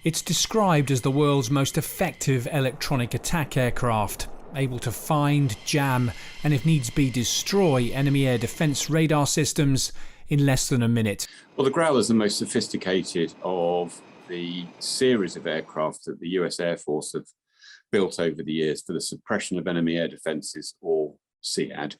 It's described as the world's most effective electronic attack aircraft, able to find, jam, and if needs be destroy enemy air defence radar systems in less than a minute. Well, the Growler is the most sophisticated of the series of aircraft that the US Air Force have built over the years for the suppression of enemy air defences, or SEAD.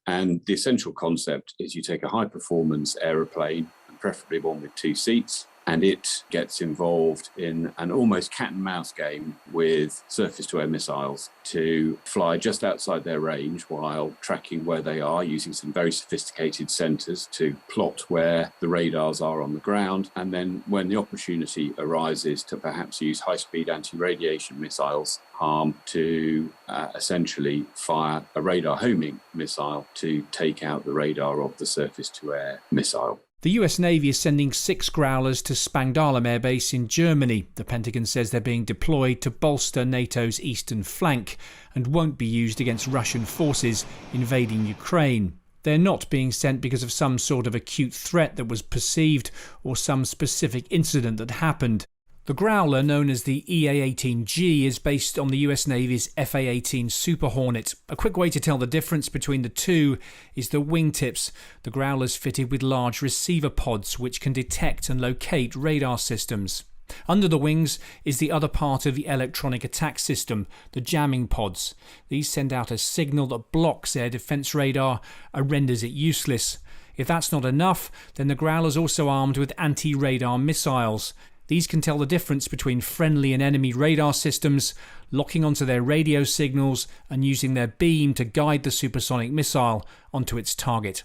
And the essential concept is you take a high-performance aeroplane, preferably one with 2 seats, and it gets involved in an almost cat-and-mouse game with surface-to-air missiles to fly just outside their range while tracking where they are, using some very sophisticated sensors to plot where the radars are on the ground, and then when the opportunity arises to perhaps use high-speed anti-radiation missiles, HARM, to essentially fire a radar homing missile to take out the radar of the surface-to-air missile. The US Navy is sending 6 Growlers to Spangdahlem Air Base in Germany. The Pentagon says they're being deployed to bolster NATO's eastern flank and won't be used against Russian forces invading Ukraine. They're not being sent because of some sort of acute threat that was perceived or some specific incident that happened. The Growler, known as the EA-18G, is based on the US Navy's FA-18 Super Hornet. A quick way to tell the difference between the two is the wingtips. The Growler's fitted with large receiver pods which can detect and locate radar systems. Under the wings is the other part of the electronic attack system, the jamming pods. These send out a signal that blocks air defence radar and renders it useless. If that's not enough, then the Growler's also armed with anti-radar missiles. These can tell the difference between friendly and enemy radar systems, locking onto their radio signals and using their beam to guide the supersonic missile onto its target.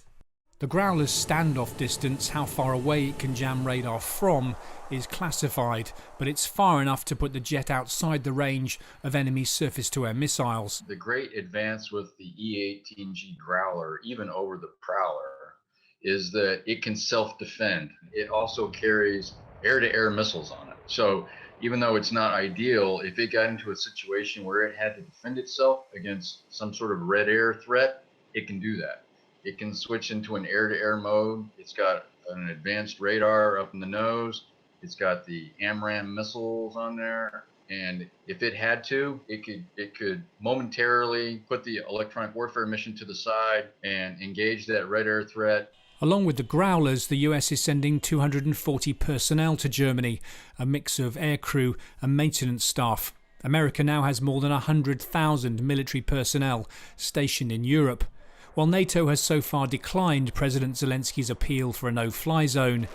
The Growler's standoff distance, how far away it can jam radar from, is classified, but it's far enough to put the jet outside the range of enemy surface-to-air missiles. The great advance with the E-18G Growler, even over the Prowler, is that it can self-defend. It also carries air-to-air missiles on it. So even though it's not ideal, if it got into a situation where it had to defend itself against some sort of red air threat, it can do that. It can switch into an air-to-air mode. It's got an advanced radar up in the nose. It's got the AMRAAM missiles on there. And if it had to, it could momentarily put the electronic warfare mission to the side and engage that red air threat. Along with the Growlers, the US is sending 240 personnel to Germany, a mix of aircrew and maintenance staff. America now has more than 100,000 military personnel stationed in Europe. While NATO has so far declined President Zelensky's appeal for a no-fly zone,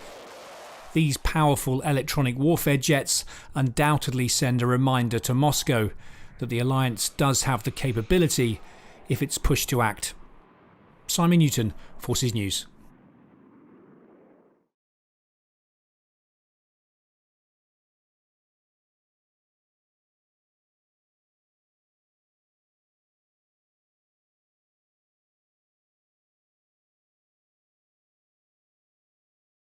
these powerful electronic warfare jets undoubtedly send a reminder to Moscow that the alliance does have the capability if it's pushed to act. Simon Newton, Forces News.